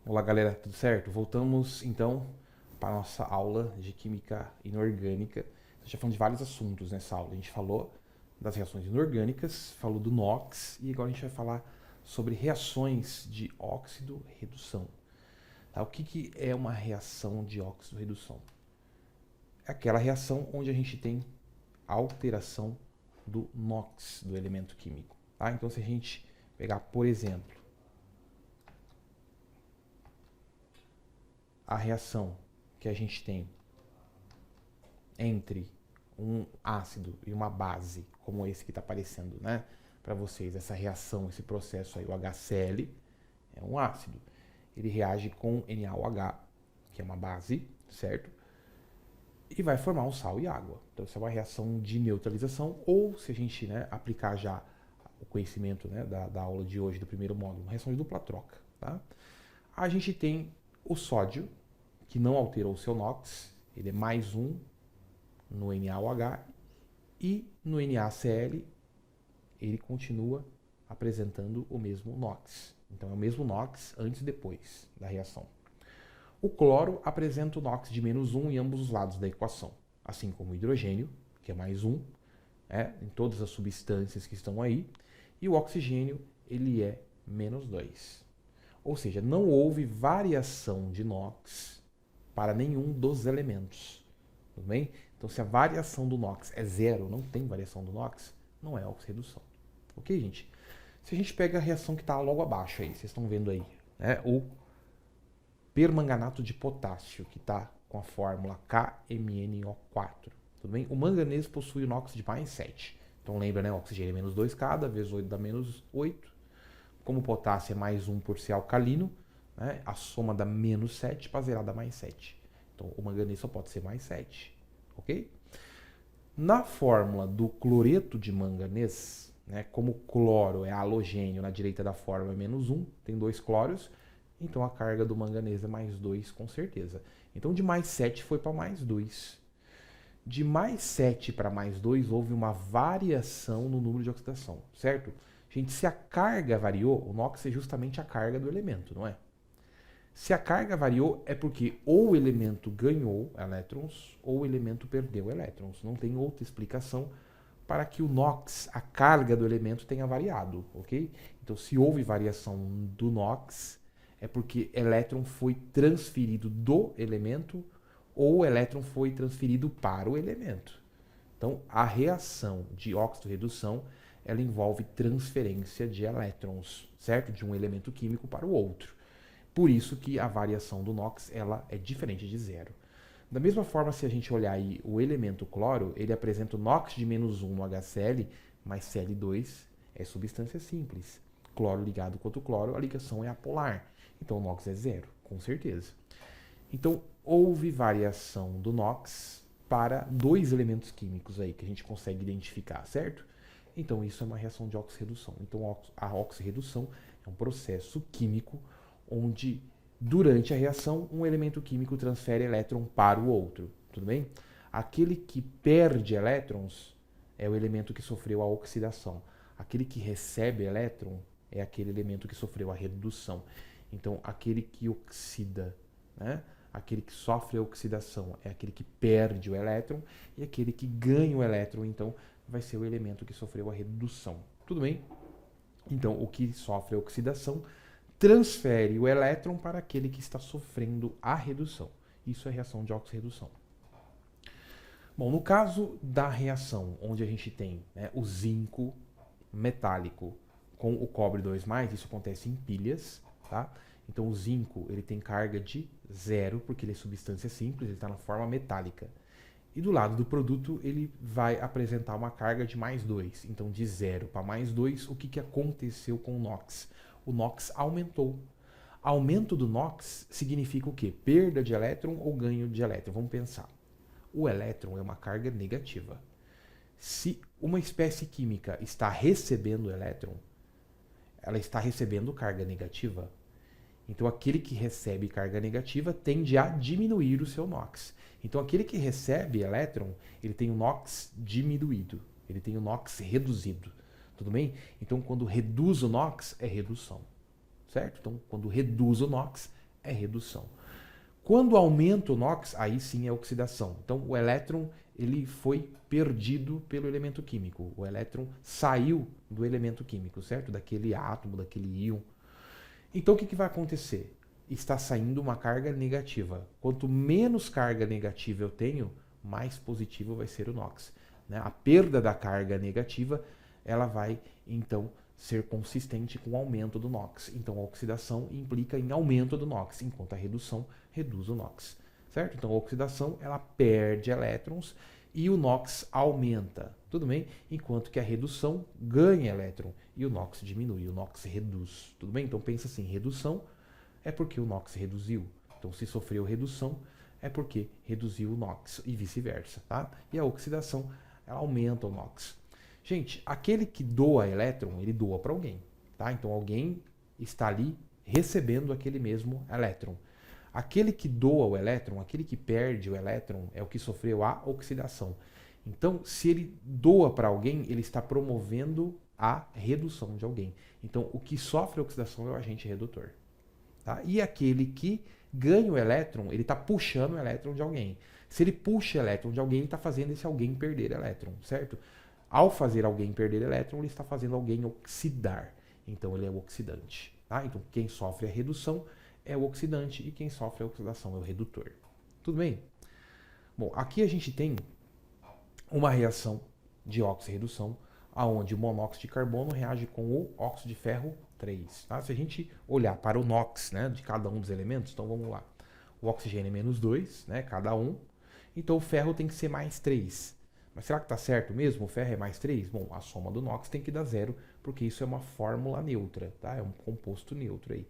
Olá galera, tudo certo? Voltamos então para a nossa aula de Química Inorgânica. A gente já falou de vários assuntos nessa aula. A gente falou das reações inorgânicas, falou do NOx e agora a gente vai falar sobre reações de óxido-redução. Tá? O que é uma reação de óxido-redução? É aquela reação onde a gente tem alteração do NOx, do elemento químico. Tá? Então se a gente pegar, por exemplo, a reação que a gente tem entre um ácido e uma base, como esse que está aparecendo, né, para vocês, essa reação, esse processo aí, o HCl é um ácido. Ele reage com NaOH, que é uma base, certo? E vai formar um sal e água. Então, isso é uma reação de neutralização, ou se a gente, né, aplicar já o conhecimento, né, da aula de hoje, do primeiro módulo, uma reação de dupla troca. Tá? A gente tem o sódio, que não alterou o seu NOx, ele é mais um no NaOH, e no NaCl ele continua apresentando o mesmo NOx. Então é o mesmo NOx antes e depois da reação. O cloro apresenta o NOx de menos 1 em ambos os lados da equação, assim como o hidrogênio, que é mais 1, em todas as substâncias que estão aí, e o oxigênio ele é menos 2. Ou seja, não houve variação de NOx para nenhum dos elementos. Tudo bem? Então, se a variação do NOx é zero, não tem variação do NOx, não é oxirredução. Ok, gente? Se a gente pega a reação que está logo abaixo aí, vocês estão vendo aí, né? O permanganato de potássio, que está com a fórmula KMnO4. Tudo bem? O manganês possui o NOx de mais 7. Então lembra, né? O oxigênio é menos 2K, vezes 8 dá menos 8. Como o potássio é mais 1 por ser alcalino, né? A soma dá menos 7 para zerar dá mais 7. Então o manganês só pode ser mais 7. Ok? Na fórmula do cloreto de manganês, né, como o cloro é halogênio, na direita da fórmula é menos 1, tem dois cloros, então a carga do manganês é mais 2 com certeza. Então de mais 7 foi para mais 2. De mais 7 para mais 2 houve uma variação no número de oxidação, certo? Gente, se a carga variou, o NOx é justamente a carga do elemento, não é? Se a carga variou, é porque ou o elemento ganhou elétrons ou o elemento perdeu elétrons. Não tem outra explicação para que o NOx, a carga do elemento, tenha variado, ok? Então, se houve variação do NOx, é porque elétron foi transferido do elemento ou o elétron foi transferido para o elemento. Então, a reação de óxido-redução, ela envolve transferência de elétrons, certo? De um elemento químico para o outro. Por isso que a variação do NOx ela é diferente de zero. Da mesma forma, se a gente olhar aí o elemento cloro, ele apresenta o NOx de menos 1 no HCl, mas Cl2 é substância simples. Cloro ligado contra o cloro, a ligação é apolar. Então o NOx é zero, com certeza. Então houve variação do NOx para dois elementos químicos aí que a gente consegue identificar, certo? Então isso é uma reação de oxirredução. Então a oxirredução é um processo químico onde, durante a reação, um elemento químico transfere elétron para o outro. Tudo bem? Aquele que perde elétrons é o elemento que sofreu a oxidação. Aquele que recebe elétron é aquele elemento que sofreu a redução. Então, aquele que oxida, né? Aquele que sofre a oxidação é aquele que perde o elétron, e aquele que ganha o elétron, então, vai ser o elemento que sofreu a redução. Tudo bem? Então, o que sofre a oxidação transfere o elétron para aquele que está sofrendo a redução. Isso é reação de oxirredução. Bom, no caso da reação, onde a gente tem, né, o zinco metálico com o cobre 2+, isso acontece em pilhas, tá? Então o zinco ele tem carga de zero, porque ele é substância simples, ele está na forma metálica. E do lado do produto ele vai apresentar uma carga de mais 2. Então de 0 para mais 2, o que aconteceu com o NOx? O NOx aumentou. Aumento do NOx significa o quê? Perda de elétron ou ganho de elétron? Vamos pensar. O elétron é uma carga negativa. Se uma espécie química está recebendo elétron, ela está recebendo carga negativa. Então, aquele que recebe carga negativa tende a diminuir o seu NOx. Então, aquele que recebe elétron, ele tem o NOx diminuído, ele tem o NOx reduzido. Tudo bem? Então, quando reduz o NOx, é redução. Certo? Então, quando reduz o NOx, é redução. Quando aumenta o NOx, aí sim é oxidação. Então o elétron ele foi perdido pelo elemento químico. O elétron saiu do elemento químico, certo? Daquele átomo, daquele íon. Então o que vai acontecer? Está saindo uma carga negativa. Quanto menos carga negativa eu tenho, mais positivo vai ser o NOx. Né? A perda da carga negativa, ela vai então ser consistente com o aumento do NOx. Então a oxidação implica em aumento do NOx, enquanto a redução reduz o NOx. Certo? Então a oxidação ela perde elétrons e o NOx aumenta. Tudo bem? Enquanto que a redução ganha elétron e o NOx diminui, o NOx reduz. Tudo bem? Então pensa assim, redução é porque o NOx reduziu. Então se sofreu redução é porque reduziu o NOx e vice-versa, tá? E a oxidação ela aumenta o NOx. Gente, aquele que doa elétron, ele doa para alguém, tá? Então alguém está ali recebendo aquele mesmo elétron. Aquele que doa o elétron, aquele que perde o elétron, é o que sofreu a oxidação. Então, se ele doa para alguém, ele está promovendo a redução de alguém. Então, o que sofre a oxidação é o agente redutor. Tá? E aquele que ganha o elétron, ele está puxando o elétron de alguém. Se ele puxa o elétron de alguém, ele está fazendo esse alguém perder elétron, certo? Ao fazer alguém perder elétron, ele está fazendo alguém oxidar. Então, ele é o oxidante. Tá? Então, quem sofre a redução é o oxidante e quem sofre a oxidação é o redutor. Tudo bem? Bom, aqui a gente tem uma reação de oxirredução, aonde o monóxido de carbono reage com o óxido de ferro 3. Tá? Se a gente olhar para o NOx, né, de cada um dos elementos, então vamos lá. O oxigênio é menos 2, né, cada um. Então o ferro tem que ser mais 3. Mas será que está certo mesmo? O ferro é mais 3? Bom, a soma do NOx tem que dar 0, porque isso é uma fórmula neutra, tá? É um composto neutro aí.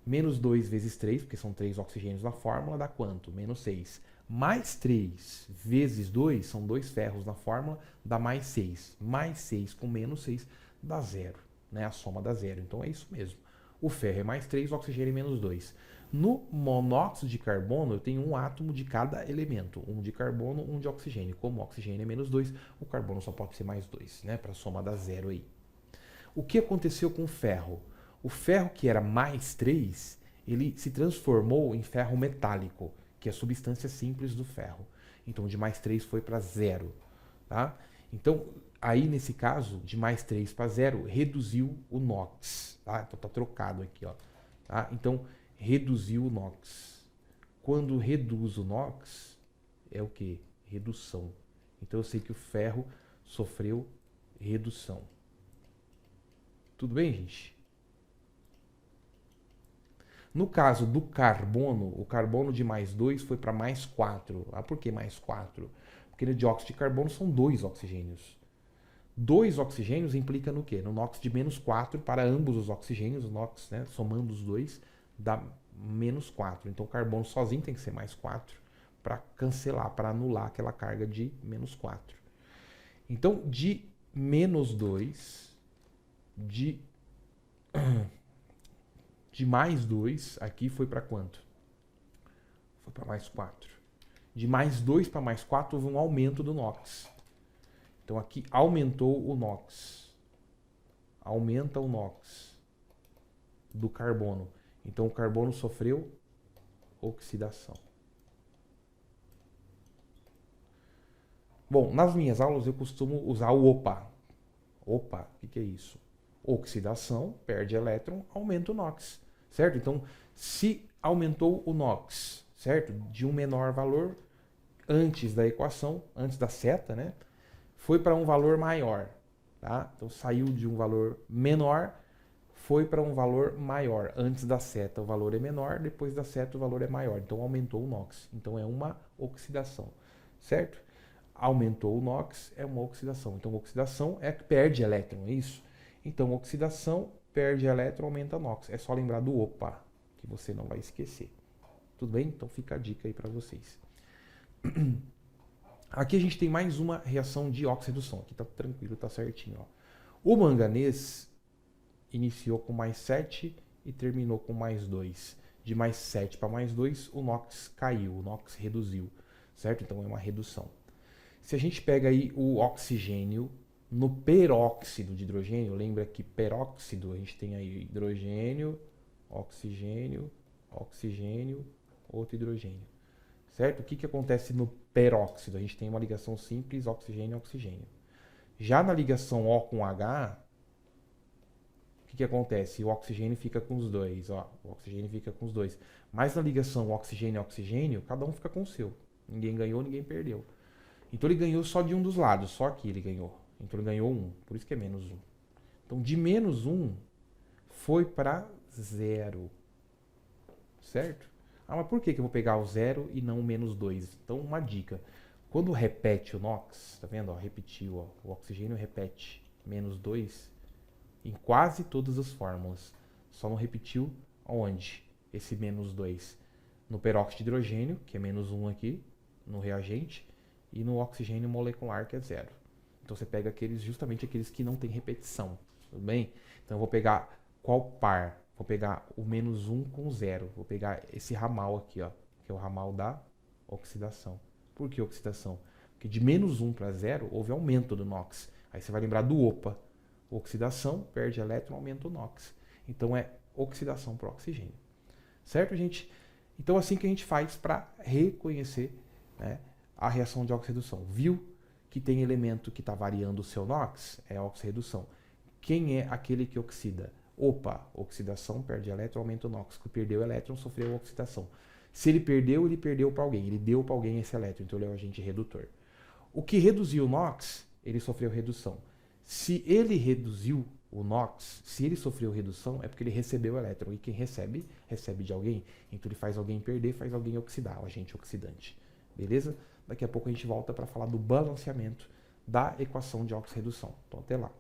Menos 2 vezes 3, porque são 3 oxigênios na fórmula, dá quanto? Menos 6. Mais 3 vezes 2, são 2 ferros na fórmula, dá mais 6. Mais 6 com menos 6 dá 0. Né? A soma dá 0. Então é isso mesmo. O ferro é mais 3, o oxigênio é menos 2. No monóxido de carbono, eu tenho um átomo de cada elemento. Um de carbono, um de oxigênio. Como o oxigênio é menos 2, o carbono só pode ser mais 2. Né? Para a soma dar 0 aí. O que aconteceu com o ferro? O ferro que era mais 3, ele se transformou em ferro metálico, que é a substância simples do ferro. Então, de mais 3 foi para 0. Tá? Então, aí nesse caso, de mais 3 para 0, reduziu o NOx. Tá? Então, está trocado aqui. Ó. Tá? Então, reduziu o NOx. Quando reduz o NOx, é o quê? Redução. Então, eu sei que o ferro sofreu redução. Tudo bem, gente? No caso do carbono, o carbono de mais 2 foi para mais 4. Ah, por que mais 4? Porque no dióxido de carbono são 2 oxigênios. 2 oxigênios implica no quê? No NOx de menos 4 para ambos os oxigênios, o NOx, né, somando os dois, dá menos 4. Então o carbono sozinho tem que ser mais 4 para cancelar, para anular aquela carga de menos 4. Então, de menos 2, de mais 2, aqui foi para quanto? Foi para mais 4. De mais 2 para mais 4 houve um aumento do NOx. Então aqui aumentou o NOx. Aumenta o NOx do carbono. Então o carbono sofreu oxidação. Bom, nas minhas aulas eu costumo usar o OPA. OPA, o que é isso? Oxidação, perde elétron, aumenta o NOx. Certo? Então, se aumentou o NOx, certo? De um menor valor antes da equação, antes da seta, né? Foi para um valor maior, tá? Então saiu de um valor menor, foi para um valor maior. Antes da seta o valor é menor, depois da seta o valor é maior. Então aumentou o NOx. Então é uma oxidação, certo? Aumentou o NOx é uma oxidação. Então oxidação é que perde elétron, é isso? Então oxidação, perde elétron, aumenta NOx. É só lembrar do OPA, que você não vai esquecer. Tudo bem? Então fica a dica aí para vocês. Aqui a gente tem mais uma reação de oxirredução. Aqui tá tranquilo, tá certinho. Ó. O manganês iniciou com mais 7 e terminou com mais 2. De mais 7 para mais 2, o NOx caiu, o NOx reduziu. Certo? Então é uma redução. Se a gente pega aí o oxigênio no peróxido de hidrogênio, lembra que peróxido, a gente tem aí hidrogênio, oxigênio, oxigênio, outro hidrogênio. Certo? O que, que acontece no peróxido? A gente tem uma ligação simples, oxigênio, oxigênio. Já na ligação O com H, o que, que acontece? O oxigênio fica com os dois, ó. O oxigênio fica com os dois. Mas na ligação oxigênio-oxigênio, cada um fica com o seu. Ninguém ganhou, ninguém perdeu. Então ele ganhou só de um dos lados, só aqui ele ganhou. Então ele ganhou 1, por isso que é menos 1. Então de menos 1 foi para 0. Certo? Ah, mas por que que eu vou pegar o 0 e não o menos 2? Então uma dica. Quando repete o NOx, tá vendo? Ó, repetiu, ó, o oxigênio repete menos 2 em quase todas as fórmulas. Só não repetiu onde? Esse menos 2. No peróxido de hidrogênio, que é menos 1 aqui, no reagente, e no oxigênio molecular, que é 0. Então você pega justamente aqueles que não tem repetição, tudo bem? Então eu vou pegar qual par? Vou pegar o menos 1 com 0. Vou pegar esse ramal aqui, ó, que é o ramal da oxidação. Por que oxidação? Porque de menos 1 para 0 houve aumento do NOx. Aí você vai lembrar do OPA. Oxidação, perde elétron, aumenta o NOx. Então é oxidação por oxigênio. Certo, gente? Então assim que a gente faz para reconhecer, né, a reação de oxirredução. Viu que tem elemento que está variando o seu NOx? É a oxirredução. Quem é aquele que oxida? Opa, oxidação, perde elétron, aumenta o NOx. Que perdeu elétron, sofreu oxidação. Se ele perdeu para alguém. Ele deu para alguém esse elétron, então ele é um agente redutor. O que reduziu o NOx, ele sofreu redução. Se ele reduziu o NOx, se ele sofreu redução, é porque ele recebeu elétron. E quem recebe, recebe de alguém. Então ele faz alguém perder, faz alguém oxidar, o agente oxidante. Beleza? Daqui a pouco a gente volta para falar do balanceamento da equação de oxirredução. Então até lá.